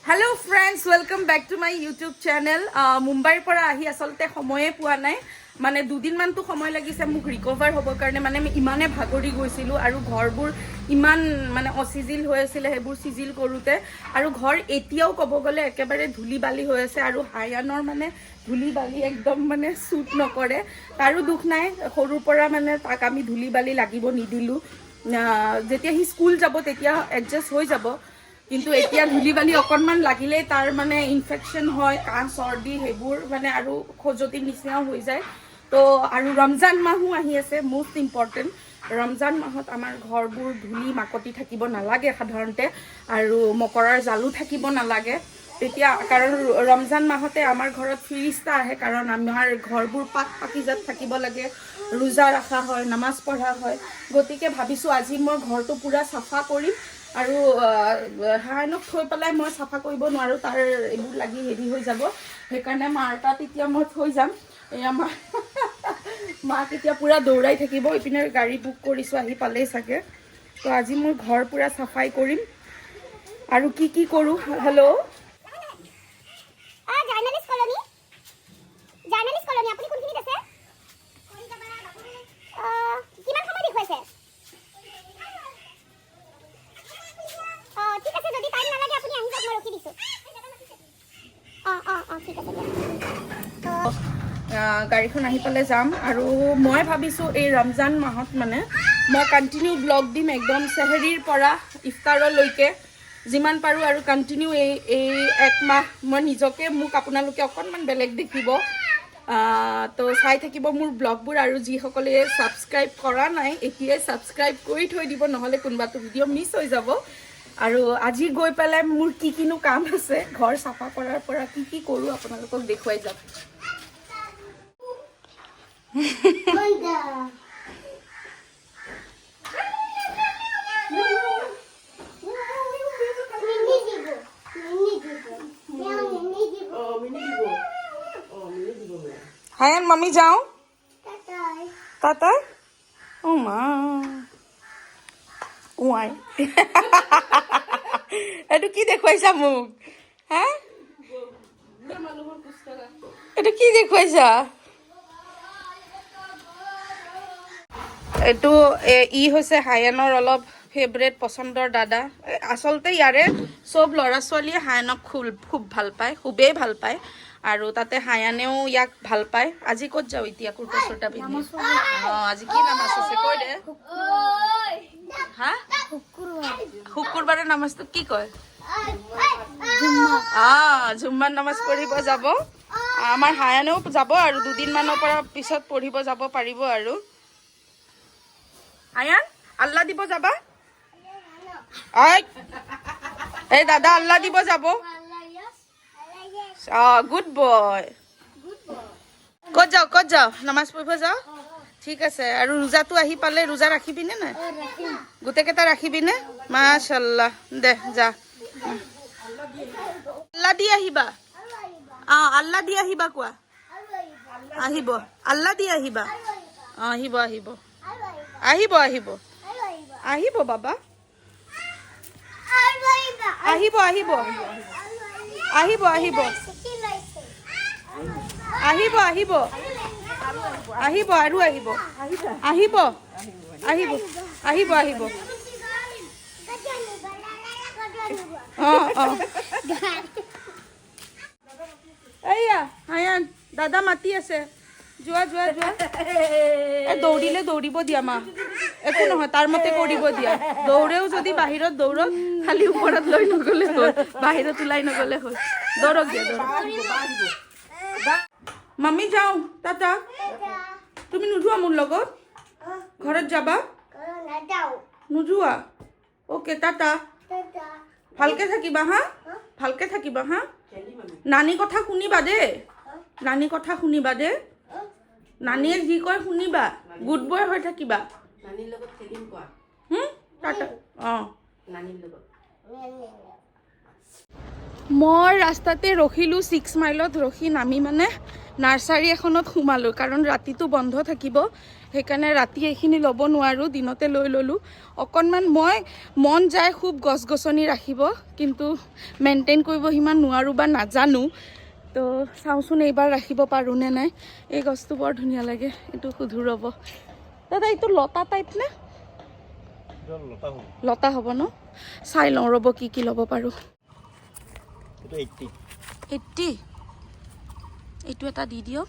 Hello friends, welcome back to my YouTube channel. Mumbai পৰা আহি আসলতে সময়ে পোৱা নাই মানে দুদিন মান তো সময় লাগিছে মোক ৰিকভাৰ হ'ব কাৰণে মানে আমি ইমানে ভাগৰি গৈছিলো আৰু ঘৰবোৰ ইমান মানে অসিজিল হৈ আছিল হেবোৰ সিজিল কৰোতে আৰু ঘৰ এতিয়াও কব গলে একেবাৰে ধুলি বালি হৈ আছে আৰু হায়ানৰ মানে ধুলি বালি একদম মানে সুট নকৰে তাৰো দুখ নাই সৰুৰ পৰা মানে তাক আমি ধুলি বালি লাগিব নিদিলো যেতিয়া হি স্কুল যাব তেতিয়া এডজাস্ট হৈ যাব কিন্তু এতিয়া ধুলি বালি অকনমান লাগিলে তাৰ মানে ইনফেকশন হয় কাহ সৰ্দি হেবোৰ মানে আৰু খজতি নিচিনা হৈ যায় তো আৰু ৰমজান মাহো আহি আছে মোস্ট ইম্পৰ্টেন্ট ৰমজান মাহত আমাৰ ঘৰবোৰ ধুলি মাকতি থাকিব নালাগে সাধাৰণতে আৰু মকৰাৰ জালু থাকিব নালাগে তেতিয়া কাৰণ ৰমজান মাহতে আমাৰ ঘৰত ফিৰিস্তা আহে কাৰণ আমাৰ ঘৰবোৰ পাক পাকিজাত থাকিব লাগে ৰোজা ৰাখা হয় নামাজ পঢ়া হয় গতিকে ভাবিছো আজি মই ঘৰটো পুৰা সাফা কৰিম আৰু হাইনক থৈ পেলাই মই সাফা কৰিব নোৱাৰো তাৰ এবোৰ লাগি হেৰি হৈ যাব সেইকাৰণে মাৰটা তেতিয়া মই থৈ যাম এয়া মা তেতিয়া পুৰা দৌৰাই থাকিব ইপিনে গাড়ী বুক কৰিছো আহি পালেই চাগে তো আজি মই ঘৰ পুৰা সাফাই কৰিম আৰু কি কৰো হেল্ল' জাৰ্নালিষ্ট কলনী আপুনি কোনখিনিত আছে কিমান সময় দেখুৱাইছে ঠিক আছে যদি টাইম নালাগে আপুনি আহি যাওক মই ৰখি দিছোঁ ঠিক আছে গাড়ীখন আহি পালে যাম আৰু মই ভাবিছো এই ৰমজান মাহত মানে মই কন্টিনিউ ব্লগ দিম একদম সেহৰিৰ পৰা ইফতাৰলৈকে যিমান পাৰো আৰু কন্টিনিউ এই এক মাহ মই নিজকে মোক আপোনালোকে অকনমান বেলেগ দেখিব তো চাই থাকিব মোৰ ব্লগবোৰ আৰু যিসকলে সাবস্ক্ৰাইব কৰা নাই এতিয়াই সাবস্ক্ৰাইব কৰি থৈ দিব নহলে কোনবাটো ভিডিঅ' মিছ হৈ যাব আৰু আজি গৈ পেলাই মোৰ কিনো কাম আছে ঘৰ সাফা কৰাৰ পৰা কি কৰো আপোনালোকক দেখুৱাই যাম হায়ান মামি যাও টাটা ও মা ওয়াই এটো কি দেখুৱাইছা মোক হা এটো কি দেখুৱাইছা এটো ই হৈছে হায়ানৰ অলপ ফেভৰেট পছন্দৰ দাদা আসলতে ইয়াৰে সব লৰা ছোৱালীয়ে হায়ানক খুব ভাল পায় খুবেই ভাল পায় আৰু তাতে হায়ানেও ইয়াক ভাল পায় আজি ক'ত যাও এতিয়া কুৰ্তা চুৰ্তা পিন্ধি আজি কি নামাজ আছে কৈ দে হা শুকুৰবাৰে নামাজটো কি কয় জুম্মাৰ নামাজ পঢ়িব যাব আমাৰ হায়ানেও যাব আৰু দুদিন মানৰ পৰা পিছত পঢ়িব যাব পাৰিব আৰু হায়ান আল্লাহ দিব যাবা এই দাদা আল্লাহ দিব যাব গুড বয় ক'ত যাও নামাজ পঢ়িব যাও ঠিক আছে আৰু ৰোজাটো আহি পালে ৰোজা ৰাখিবিনে নাই গোটেইকেইটা ৰাখিবিনে মাশাআল্লাহ দে যা আল্লাহ দি আহিবা আল্লাহ দি আহিবা কোৱা আহিব আল্লাহ দি আহিবা আহিব বাবা আহিব আৰু আহিব এইয়া হায়ান দাদা মাতি আছে যোৱা দৌৰিলে দৌৰিব দিয়া মা একো নহয় তাৰ মতে কৰিব দিয়া দৌৰেও যদি বাহিৰত দৌৰক খালি ওপৰত লৈ নগলে হ'ল বাহিৰত ওলাই নগলে হ'ল দৌৰক দিয়া মামি যাও টাটা তুমি নোযোৱা মোৰ লগত ঘৰত যাবা নোযোৱা ওকে টাটা ভালকে থাকিবা হা নানি কথা শুনিবা দে নানিয়ে যি কয় শুনিবা গুড বয় হৈ থাকিবা নানিৰ লগত খেলিম কোৱা টাটা নানিৰ লগত মই ৰাস্তাতে ৰখিলো 6 মাইলত ৰখি নামি মানে নাৰ্চাৰী এখনত সোমালোঁ কাৰণ ৰাতিটো বন্ধ থাকিব, সেইকাৰণে ৰাতি এইখিনি ল'ব নোৱাৰোঁ, দিনতে লৈ ল'লোঁ। অকণমান মই মন যায় খুব গছ গছনি ৰাখিব, কিন্তু মেইনটেইন কৰিব সিমান নোৱাৰোঁ বা নাজানো। তো চাওঁচোন এইবাৰ ৰাখিব পাৰোঁ নে নাই। এই গছটো বৰ ধুনীয়া লাগে, এইটো সুধো ৰ'ব। দাদা এইটো লতা টাইপ নে? লতা হ'ব ন? চাই লওঁ ৰ'ব কি কি ল'ব পাৰোঁ। 80 এইটো এটা দি দিয়ক।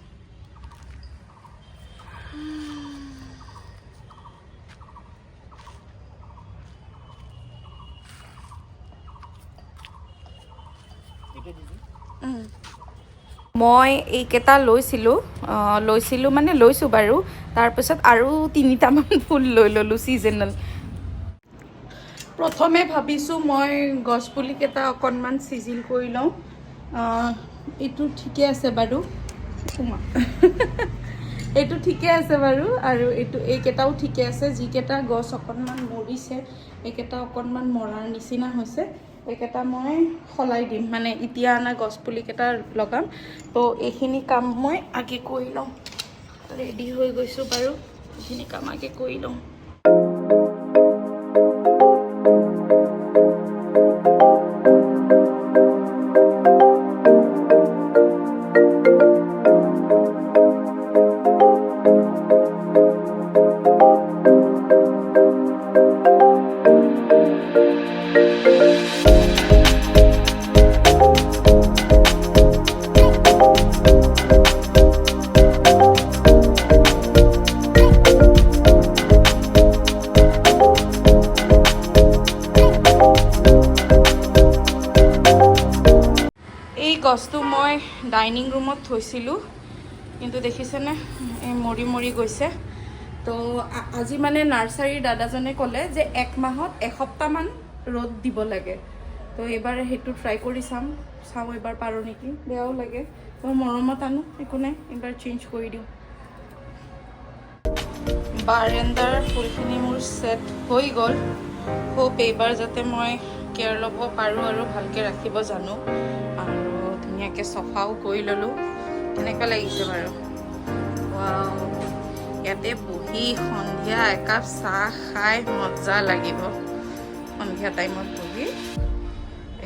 মই এইকেইটা লৈছিলোঁ মানে লৈছোঁ বাৰু। তাৰপিছত আৰু 3টামান ফুল লৈ ল'লোঁ ছিজনেল। প্ৰথমে ভাবিছোঁ মই গছপুলিকেইটা অকণমান চিজিল কৰি লওঁ। এইটো ঠিকে আছে বাৰু, এইটো ঠিকে আছে বাৰু, আৰু এইকেইটাও ঠিকে আছে। যিকেইটা গছ অকণমান মৰিছে এইকেইটা অকণমান মৰাৰ নিচিনা হৈছে, এইকেইটা মই সলাই দিম, মানে এতিয়া অনা গছপুলিকেইটা লগাম। তো এইখিনি কাম মই আগে কৰি লওঁ। ৰেডি হৈ গৈছোঁ বাৰু, এইখিনি কাম আগে কৰি লওঁ। গছটো মই ডাইনিং ৰুমত থৈছিলোঁ, কিন্তু দেখিছেনে এই মৰি মৰি গৈছে। তো আজি মানে নাৰ্চাৰীৰ দাদাজনে ক'লে যে 1 মাহত এসপ্তাহমান ৰ'দ দিব লাগে। তো এইবাৰ সেইটো ট্ৰাই কৰি চাওঁ এইবাৰ পাৰোঁ নেকি। বেয়াও লাগে, মই মৰমত আনো, একো নাই, এইবাৰ চেঞ্জ কৰি দিওঁ। বাৰেণ্ডাৰ ফুলখিনি মোৰ ছেট হৈ গ'ল। হোপ এইবাৰ যাতে মই কেয়াৰ ল'ব পাৰোঁ আৰু ভালকৈ ৰাখিব জানো। আৰু ধুনীয়াকৈ চফাও কৰি ল'লোঁ। কেনেকুৱা লাগিছে বাৰু? ৱাও, ইয়াতে বহি সন্ধিয়া একাপ চাহ খাই মজা লাগিব। সন্ধিয়া টাইমত বহি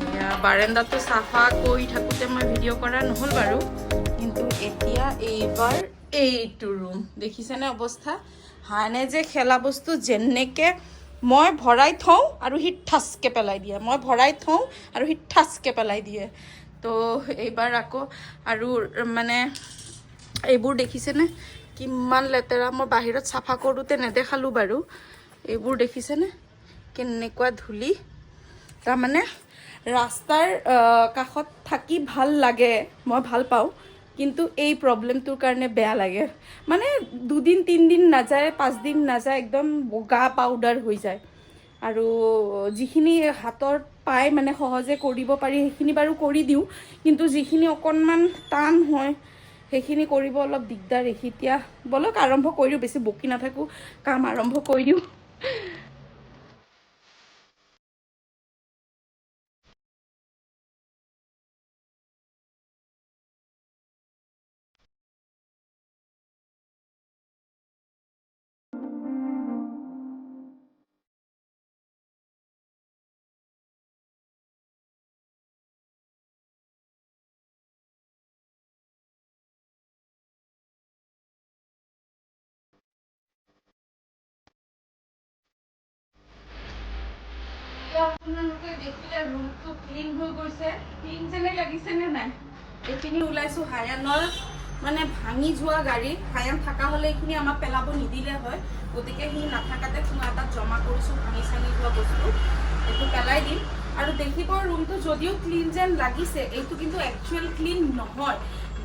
এয়া বাৰেণ্ডাটো চাফা কৰি থাকোঁতে মই ভিডিঅ' কৰা নহ'ল বাৰু, কিন্তু এতিয়া এইবাৰ এইটো ৰুম দেখিছেনে অৱস্থা? হানে যে খেলা বস্তু যেনেকৈ মই ভৰাই থওঁ আৰু সি ঠাচকৈ পেলাই দিয়ে, মই ভৰাই থওঁ আৰু সি ঠাচকৈ পেলাই দিয়ে। তো এইবাৰ আকৌ আৰু মানে এইবোৰ দেখিছেনে কিমান লেতেৰা? মই বাহিৰত চাফা কৰোঁতে নেদেখালোঁ বাৰু। এইবোৰ দেখিছেনে কেনেকুৱা ধূলি? তাৰমানে ৰাস্তাৰ কাষত থাকি ভাল লাগে, মই ভাল পাওঁ, কিন্তু এই প্ৰব্লেমটোৰ কাৰণে বেয়া লাগে। মানে 2 দিন 3 দিন নাযায়, 5 দিন নাযায়, একদম বগা পাউডাৰ হৈ যায়। আৰু যিখিনি হাতত পাই মানে সহজে কৰিব পাৰি সেইখিনি বাৰু কৰি দিওঁ, কিন্তু যিখিনি অকণমান টান হয় সেইখিনি কৰিব অলপ দিগদাৰ। এতিয়া বলক আৰম্ভ কৰি দিওঁ, বেছি বকি নাথাকোঁ, কাম আৰম্ভ কৰি দিওঁ। আপোনালোকে দেখিলে ৰুমটো ক্লিন হৈ গৈছে, ক্লিন যেনে লাগিছেনে নাই? এইখিনি ওলাইছোঁ হায়ানৰ মানে ভাঙি যোৱা গাড়ী। হায়ান থকা হ'লে এইখিনি আমাক পেলাব নিদিলে হয়, গতিকে সি নাথাকাতে কোনোবা এটাত জমা কৰিছোঁ ভাঙি চাঙি যোৱা বস্তু, এইটো পেলাই দিম। আৰু দেখিব ৰুমটো যদিও ক্লিন যেন লাগিছে, এইটো কিন্তু একচুৱেল ক্লিন নহয়,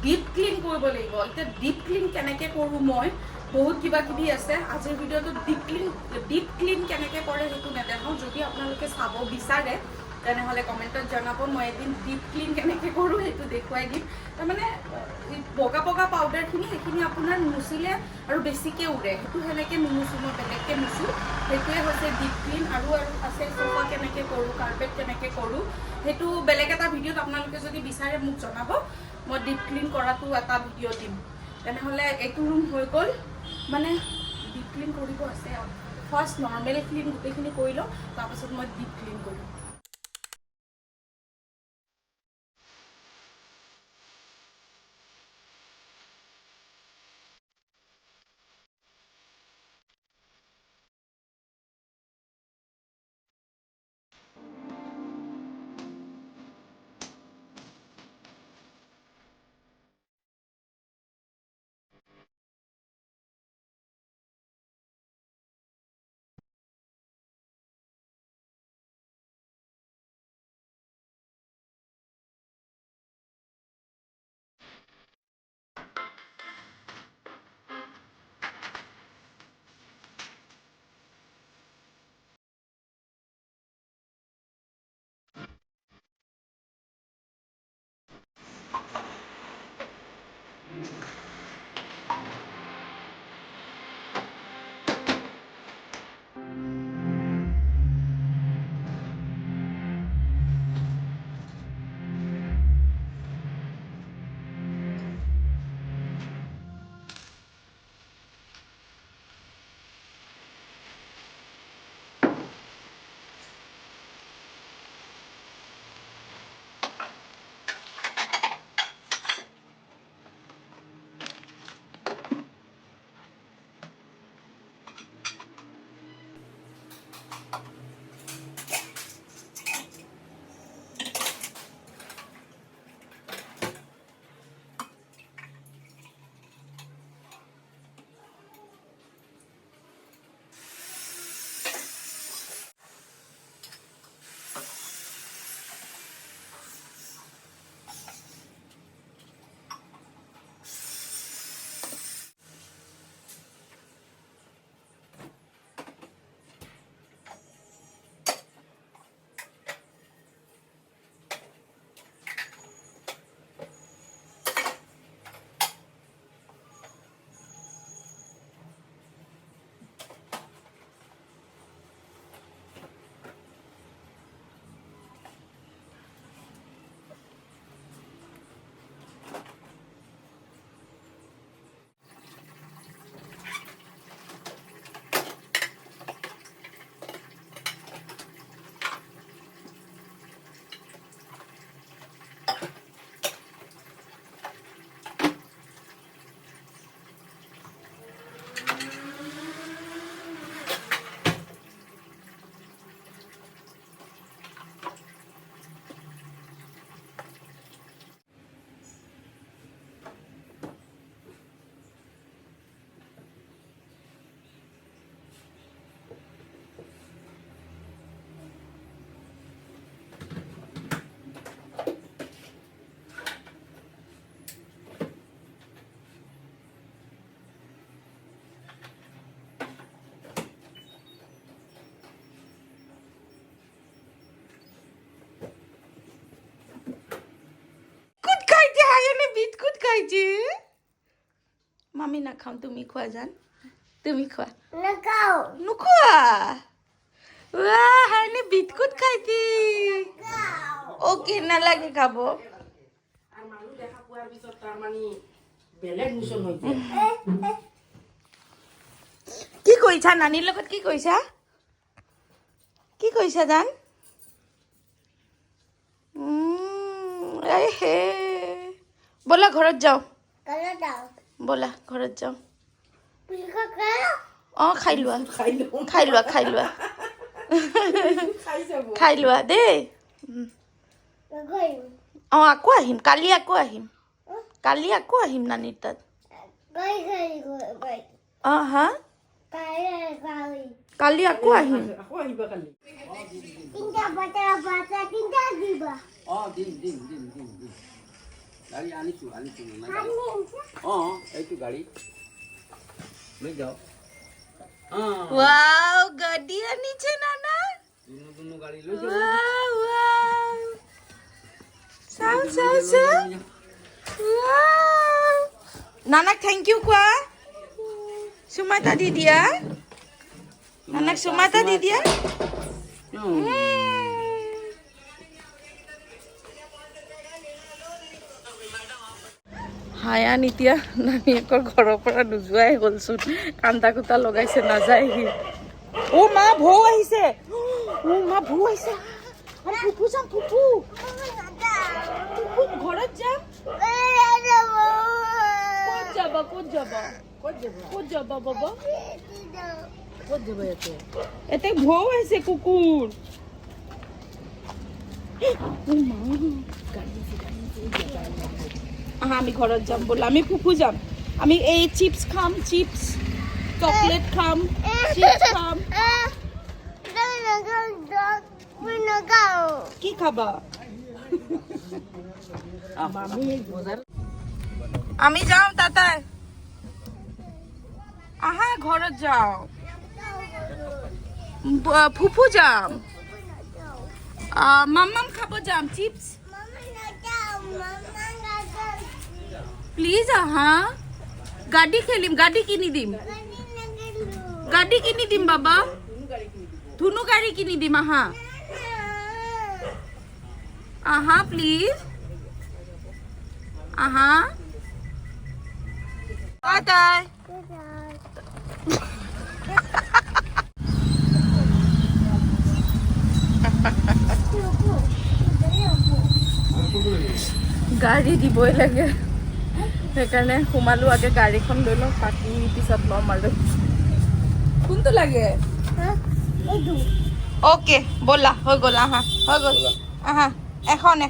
ডিপ ক্লিন কৰিব লাগিব। এতিয়া ডিপ ক্লিন কেনেকৈ কৰোঁ মই, বহুত কিবা কিবি আছে। আজিৰ ভিডিঅ'টো ডিপ ক্লিন কেনেকৈ কৰে সেইটো নেদেখাওঁ। যদি আপোনালোকে চাব বিচাৰে তেনেহ'লে কমেণ্টত জনাব মই এদিন ডিপ ক্লিন কেনেকৈ কৰোঁ সেইটো দেখুৱাই দিম তাৰমানে বগা বগা পাউডাৰখিনি সেইখিনি আপোনাৰ মুচিলে আৰু বেছিকৈ উৰে সেইটো সেনেকৈ নুমুচোঁ মই বেলেগকৈ মুচোঁ সেইটোৱে হৈছে ডিপ ক্লিন আৰু আছে চোফা কেনেকৈ কৰোঁ কাৰ্পেট কেনেকৈ কৰোঁ সেইটো বেলেগ এটা ভিডিঅ'ত আপোনালোকে যদি বিচাৰে মোক জনাব মই ডিপ ক্লিন কৰাটো এটা ভিডিঅ' দিম তেনেহ'লে এইটো ৰুম হৈ গ'ল মানে ডিপ ক্লিন কৰিব আছে ফাৰ্ষ্ট নৰ্মেল ক্লিন গোটেইখিনি কৰি লওঁ তাৰপাছত মই ডিপ ক্লিন কৰিম বিস্কুট খাইছে মামি নাখাওঁ তুমি খোৱা জান তুমি খোৱা নাখাও নোখোৱা হাৰণে বিস্কুট খাইছে অ'কে নালাগে খাব আৰ মানুষ দেখা পোৱাৰ পিছত তাৰ মানে বেলেগ মিছন হৈছে কি কৰিছা নানীৰ লগত কি কৰিছা জান হে ব'লা ঘৰত যাওঁ কালো দাও ব'লা ঘৰত যাওঁ পিলকা কালো অঁ খাই লোৱা খাই লওঁ খাই লোৱা দেই গই অঁ আকৌ আহিম কালি আকৌ আহিম নানীৰ তাত গই অঁ হা কাই কালি আকৌ আহিম আকৌ আহিবা কালি তিনটা বাটা তিনটা দিবা দিম গাড়ী আনিছো এইটো গাড়ী লৈ যাও ওয়াও গাড়ি আনিছে নানা দুনো গাড়ী লৈ যাও ওয়াও হৈছে নানাক থেংক ইউ কোৱা চুমা এটা দি দিয়া নানাক চুমা এটা দি দিয়া হায়ান এতিয়া নানীয়েকৰ ঘৰৰ পৰা নোযোৱাই হ'লচোন কান্দা কুটা লগাইছে নাযায় সি অ মা ভৌ আহিছে অ মা ভৌ আহিছে ফুফু যাম ফুফু ঘৰত যাম ক'ত যাবা বাবা এতে ভৌ আহিছে কুকুৰ আমি ঘৰত যাম ব'লা আমি ফুফু যাম আমি এই চিপছ খাম চিপছ চকলেট খাম চিপছ খাম কি খাবা আমি যাওঁ তাতে আহা ঘৰত যাওঁ ফুফু যাম মাম্মাম খাব যাম চিপছ প্লিজ আহা গাড়ী খেলিম গাড়ী কিনি দিম বাবা ধুনু গাড়ী কিনি দিম আহা আহা প্লিজ আহা বাই গাড়ী দিবই লাগে সেইকাৰণে সোমালো আগে গাড়ীখন লৈ লওঁ বাকী পিছত ল'ম আৰু কোনটো লাগে অ'কে ব'লা হৈ গ'ল আহা হৈ গ'ল আহা এখন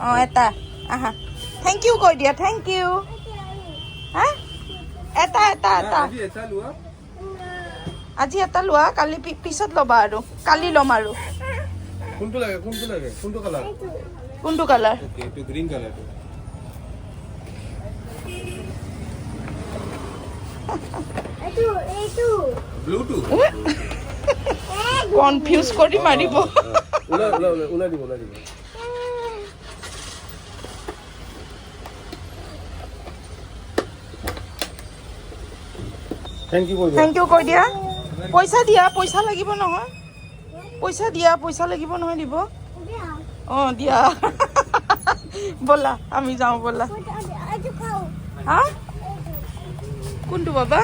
অঁ এটা আহা থেংক ইউ কৈ দিয়া থেংক ইউ হা এটা আজি এটা লোৱা কালি পিছত ল'বা আৰু কালি ল'ম আৰু কোনটো লাগে কোনটো কালাৰ কোনটো কালাৰ এইটো গ্ৰীণ কালাৰটো ব্লুটো কনফিউজ কৰি মাৰিব ওলাই দিব থেংক ইউ কৈ দিয়া পইচা লাগিব নহয় পইচা লাগিব নহয় দিব অঁ দিয়া ব'লা আমি যাওঁ ব'লা হা কোনটো বাবা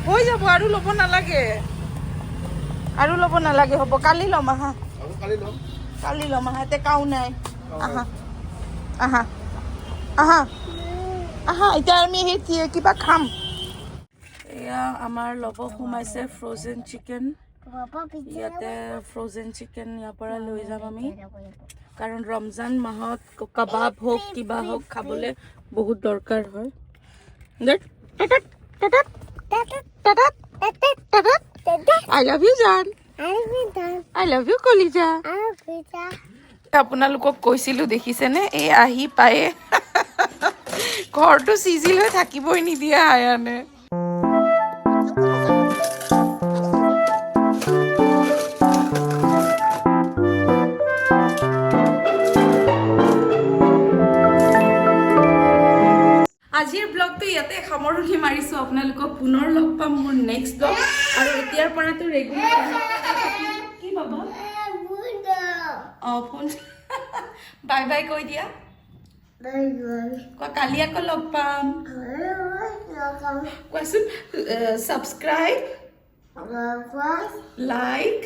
হৈ যাব আৰু ল'ব নালাগে হ'ব কালি ল'ম আহা কালি ল'ম আহা এতিয়া কাও নাই আহা এতিয়া আমি সেই কিবা খাম এয়া আমাৰ ল'ব সোমাইছে ফ্ৰ'জেন চিকেন ইয়াতে ফ্ৰ'জেন চিকেন ইয়াৰ পৰা লৈ যাম আমি কাৰণ ৰমজান মাহত কাবাব হওক কিবা হওক খাবলৈ বহুত দৰকাৰ হয় I love you জান I love you কলিজা আপোনালোকক কৈছিলোঁ দেখিছেনে এই আহি পায়ে ঘৰটো চিজিল হৈ থাকিবই নিদিয়ে আয়ানে আজিৰ ব্লগটো ইয়াতে সামৰণি মাৰিছোঁ আপোনালোকক পুনৰ লগ পাম মোৰ নেক্সট ব্লগ আৰু এতিয়াৰ পৰাতো ৰেগুলাৰ কি বাবা অঁ ফোন বাই বাই কৈ দিয়া কালি আকৌ লগ পাম কোৱাচোন ছাবস্ক্ৰাইব লাইক